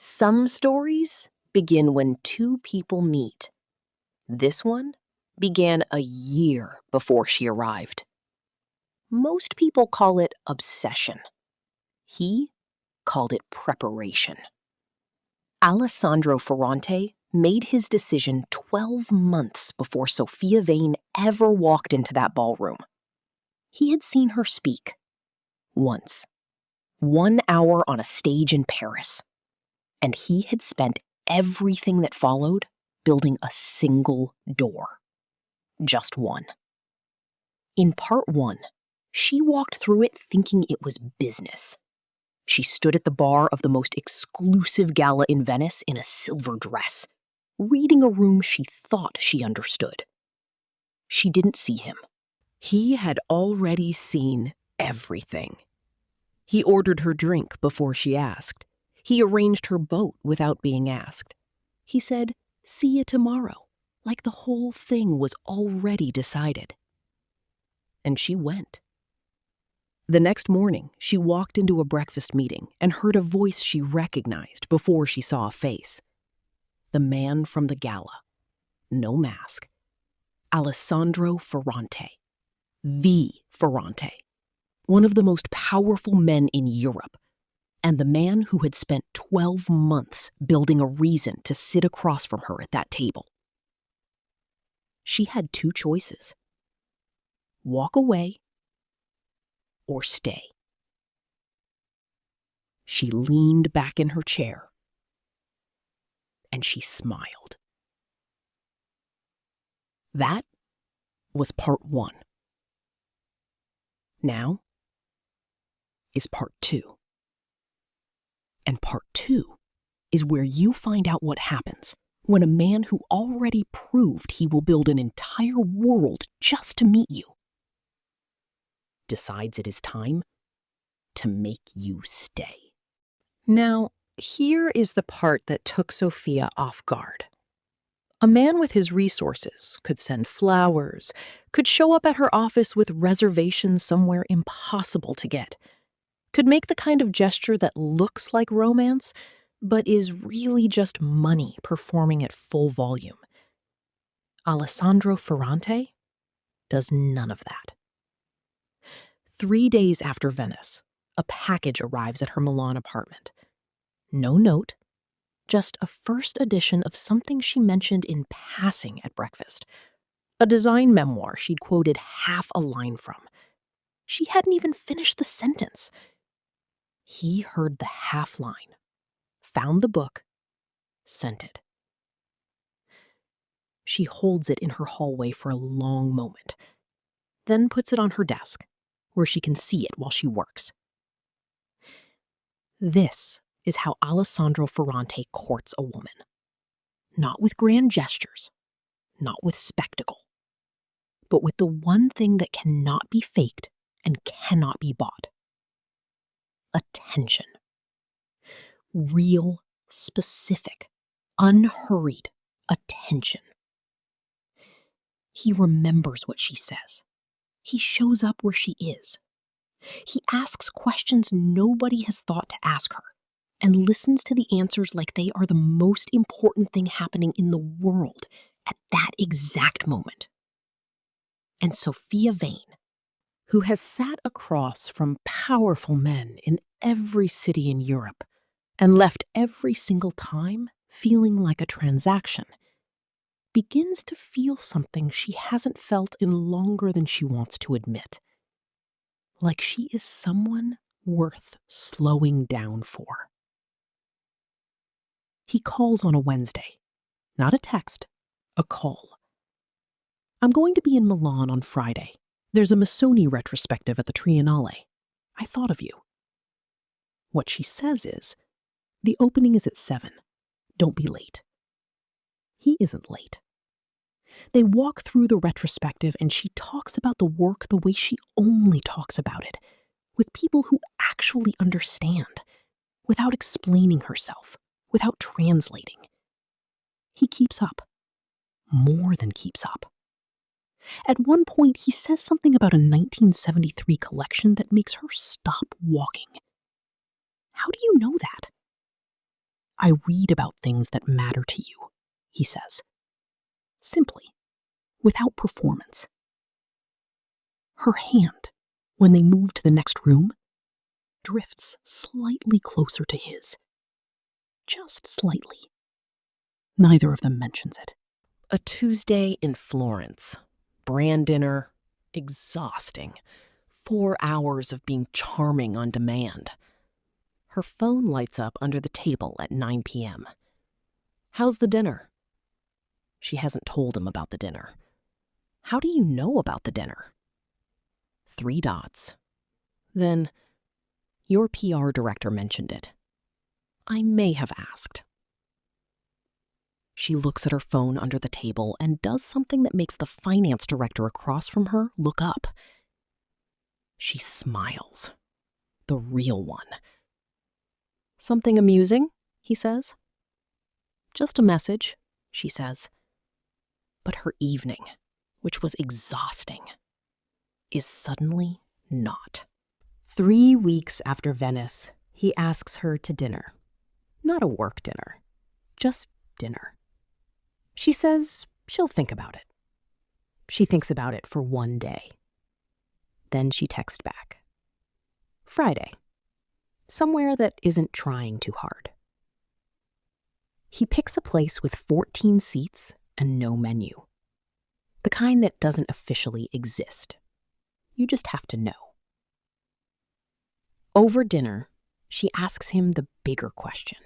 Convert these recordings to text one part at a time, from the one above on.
Some stories begin when two people meet. This one began a year before she arrived. Most people call it obsession. He called it preparation. Alessandro Ferrante made his decision 12 months before Sophia Vane ever walked into that ballroom. He had seen her speak. Once. 1 hour on a stage in Paris. And he had spent everything that followed building a single door. Just one. In part 1, she walked through it thinking it was business. She stood at the bar of the most exclusive gala in Venice in a silver dress, reading a room she thought she understood. She didn't see him. He had already seen everything. He ordered her drink before she asked. He arranged her boat without being asked. He said, "See you tomorrow," like the whole thing was already decided. And she went. The next morning, she walked into a breakfast meeting and heard a voice she recognized before she saw a face. The man from the gala. No mask. Alessandro Ferrante. The Ferrante. One of the most powerful men in Europe. And the man who had spent 12 months building a reason to sit across from her at that table. She had 2 choices. Walk away or stay. She leaned back in her chair and she smiled. That was part 1. Now is part 2. And part 2 is where you find out what happens when a man who already proved he will build an entire world just to meet you decides it is time to make you stay. Now, here is the part that took Sophia off guard. A man with his resources could send flowers, could show up at her office with reservations somewhere impossible to get, could make the kind of gesture that looks like romance, but is really just money performing at full volume. Alessandro Ferrante does none of that. 3 days after Venice, a package arrives at her Milan apartment. No note, just a first edition of something she mentioned in passing at breakfast. A design memoir she'd quoted half a line from. She hadn't even finished the sentence. He heard the half line, found the book, sent it. She holds it in her hallway for a long moment, then puts it on her desk, where she can see it while she works. This is how Alessandro Ferrante courts a woman. Not with grand gestures, not with spectacle, but with the one thing that cannot be faked and cannot be bought. Attention. Real, specific, unhurried attention. He remembers what she says. He shows up where she is. He asks questions nobody has thought to ask her and listens to the answers like they are the most important thing happening in the world at that exact moment. And Sophia Vane, who has sat across from powerful men in every city in Europe and left every single time feeling like a transaction, begins to feel something she hasn't felt in longer than she wants to admit. Like she is someone worth slowing down for. He calls on a Wednesday. Not a text, a call. "I'm going to be in Milan on Friday. There's a Missoni retrospective at the Triennale. I thought of you." What she says is, "The opening is at 7. Don't be late." He isn't late. They walk through the retrospective and she talks about the work the way she only talks about it, with people who actually understand, without explaining herself, without translating. He keeps up. More than keeps up. At one point, he says something about a 1973 collection that makes her stop walking. How do you know that? I read about things that matter to you, he says. Simply, without performance. Her hand, when they move to the next room, drifts slightly closer to his. Just slightly. Neither of them mentions it. A Tuesday in Florence. Brand dinner. Exhausting. 4 hours of being charming on demand. Her phone lights up under the table at 9 p.m. How's the dinner? She hasn't told him about the dinner. How do you know about the dinner? 3 dots. Then, your PR director mentioned it. I may have asked. She looks at her phone under the table and does something that makes the finance director across from her look up. She smiles. The real one. Something amusing, he says. Just a message, she says. But her evening, which was exhausting, is suddenly not. 3 weeks after Venice, he asks her to dinner. Not a work dinner, just dinner. She says she'll think about it. She thinks about it for 1 day. Then she texts back. Friday. Somewhere that isn't trying too hard. He picks a place with 14 seats and no menu. The kind that doesn't officially exist. You just have to know. Over dinner, she asks him the bigger question.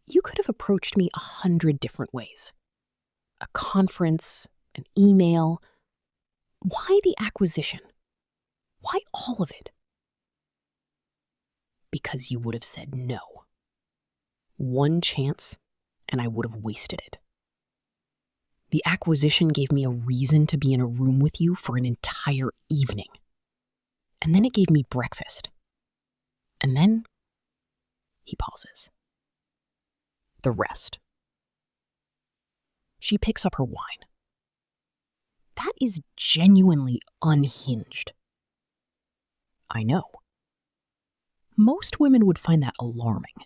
You could have approached me 100 different ways. A conference, an email. Why the acquisition? Why all of it? Because you would have said no. 1 chance, and I would have wasted it. The acquisition gave me a reason to be in a room with you for an entire evening. And then it gave me breakfast. And then he pauses. The rest. She picks up her wine. That is genuinely unhinged. I know. Most women would find that alarming.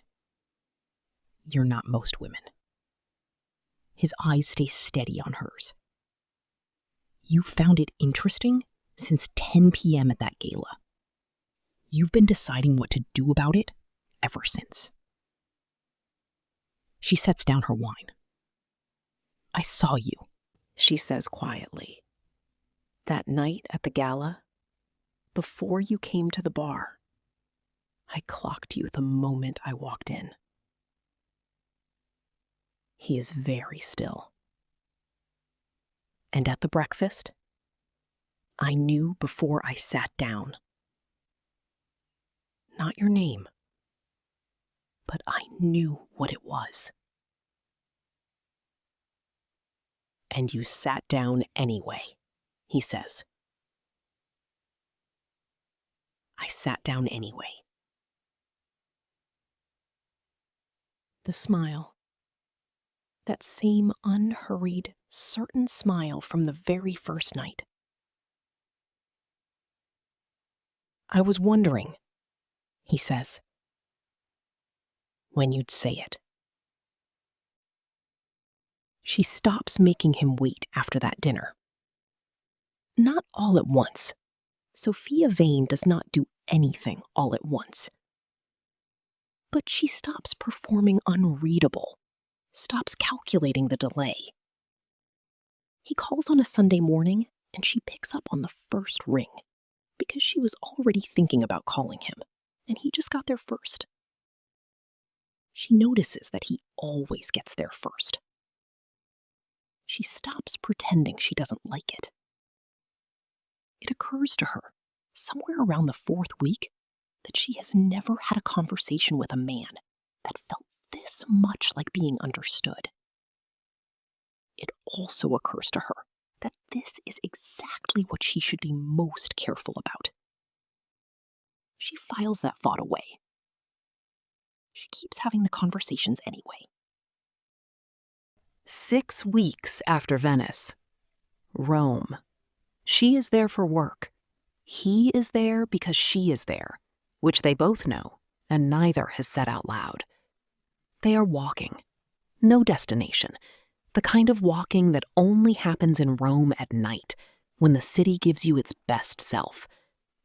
You're not most women. His eyes stay steady on hers. You found it interesting since 10 p.m. at that gala. You've been deciding what to do about it ever since. She sets down her wine. I saw you, she says quietly. That night at the gala, before you came to the bar, I clocked you the moment I walked in. He is very still. And at the breakfast, I knew before I sat down. Not your name, but I knew what it was. And you sat down anyway, he says. I sat down anyway. The smile. That same unhurried, certain smile from the very first night. I was wondering, he says, when you'd say it. She stops making him wait after that dinner. Not all at once. Sophia Vane does not do anything all at once. But she stops performing unreadable, stops calculating the delay. He calls on a Sunday morning, and she picks up on the first ring, because she was already thinking about calling him, and he just got there first. She notices that he always gets there first. She stops pretending she doesn't like it. It occurs to her, somewhere around the 4th week, that she has never had a conversation with a man that felt this much like being understood. It also occurs to her that this is exactly what she should be most careful about. She files that thought away. She keeps having the conversations anyway. 6 weeks after Venice. Rome. She is there for work. He is there because she is there, which they both know, and neither has said out loud. They are walking. No destination. The kind of walking that only happens in Rome at night, when the city gives you its best self.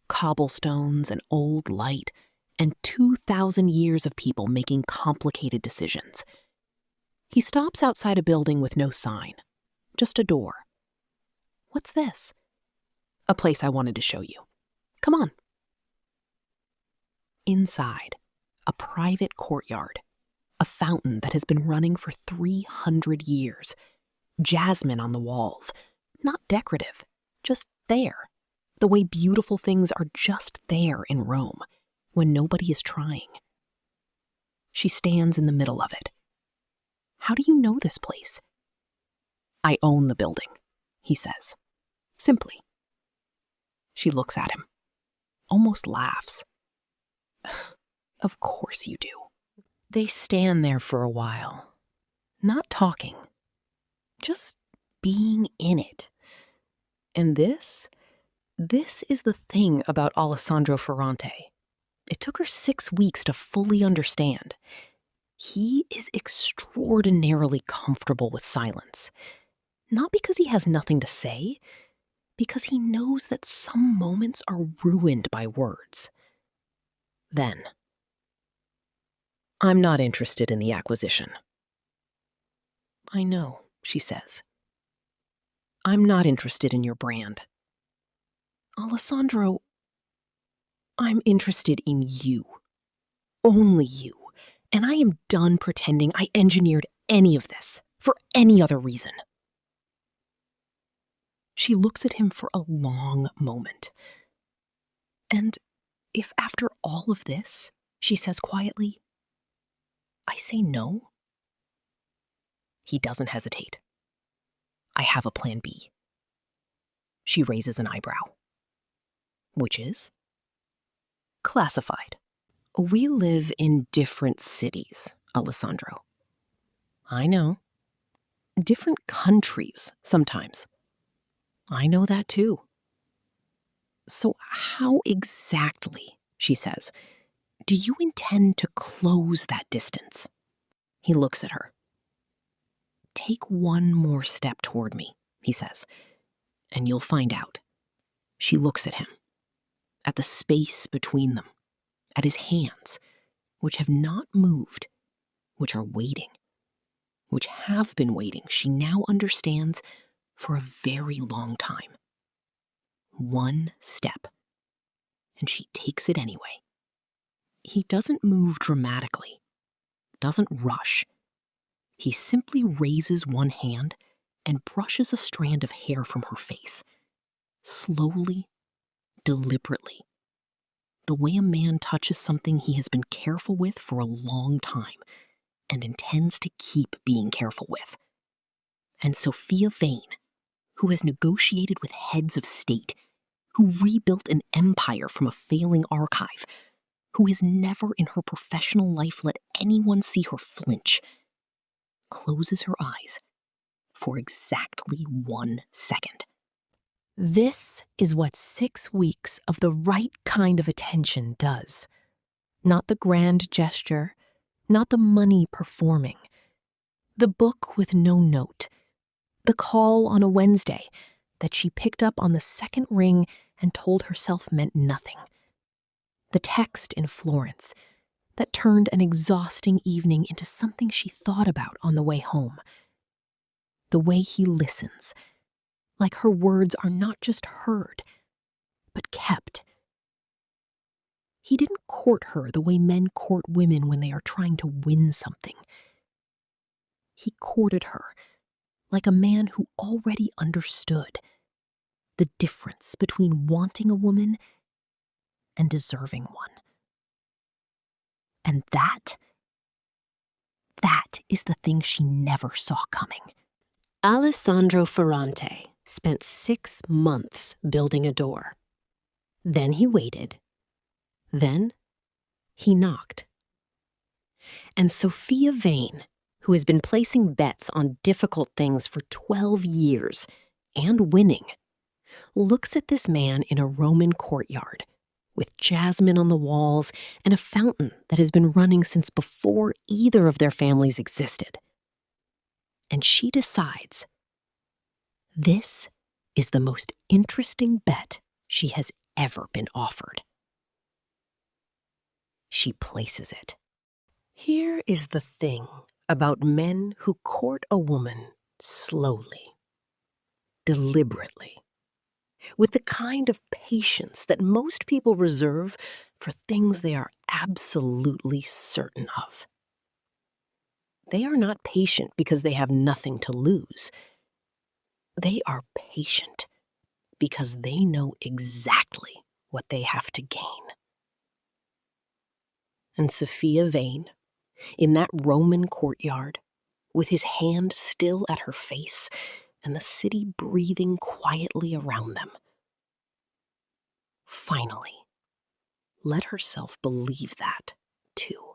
Cobblestones and old light, and 2,000 years of people making complicated decisions. He stops outside a building with no sign, just a door. What's this? A place I wanted to show you. Come on. Inside, a private courtyard, a fountain that has been running for 300 years, jasmine on the walls, not decorative, just there, the way beautiful things are just there in Rome, when nobody is trying. She stands in the middle of it. How do you know this place? I own the building, he says, simply. She looks at him, almost laughs. Of course you do. They stand there for a while, not talking, just being in it. And this is the thing about Alessandro Ferrante. It took her 6 weeks to fully understand. He is extraordinarily comfortable with silence. Not because he has nothing to say, because he knows that some moments are ruined by words. Then, I'm not interested in the acquisition. I know, she says. I'm not interested in your brand. Alessandro, I'm interested in you. Only you. And I am done pretending I engineered any of this for any other reason. She looks at him for a long moment. And if after all of this, she says quietly, I say no, he doesn't hesitate. I have a plan B. She raises an eyebrow. Which is? Classified. We live in different cities, Alessandro. I know. Different countries, sometimes. I know that too. So how exactly, she says, do you intend to close that distance? He looks at her. Take one more step toward me, he says, and you'll find out. She looks at him, at the space between them, at his hands, which have not moved, which are waiting, which have been waiting, she now understands, for a very long time. One step, and she takes it anyway. He doesn't move dramatically, doesn't rush. He simply raises one hand and brushes a strand of hair from her face, slowly, deliberately, the way a man touches something he has been careful with for a long time and intends to keep being careful with. And Sophia Vane, who has negotiated with heads of state, who rebuilt an empire from a failing archive, who has never in her professional life let anyone see her flinch, closes her eyes for exactly 1 second. This is what 6 weeks of the right kind of attention does. Not the grand gesture, not the money performing. The book with no note. The call on a Wednesday that she picked up on the second ring and told herself meant nothing. The text in Florence that turned an exhausting evening into something she thought about on the way home. The way he listens, like her words are not just heard, but kept. He didn't court her the way men court women when they are trying to win something. He courted her like a man who already understood the difference between wanting a woman and deserving one. And that is the thing she never saw coming. Alessandro Ferrante spent 6 months building a door. Then he waited. Then he knocked. And Sophia Vane, who has been placing bets on difficult things for 12 years and winning, looks at this man in a Roman courtyard with jasmine on the walls and a fountain that has been running since before either of their families existed. And she decides this is the most interesting bet she has ever been offered. She places it. Here is the thing about men who court a woman slowly, deliberately, with the kind of patience that most people reserve for things they are absolutely certain of. They are not patient because they have nothing to lose. They are patient because they know exactly what they have to gain. And Sophia Vane, in that Roman courtyard, with his hand still at her face and the city breathing quietly around them, finally let herself believe that, too.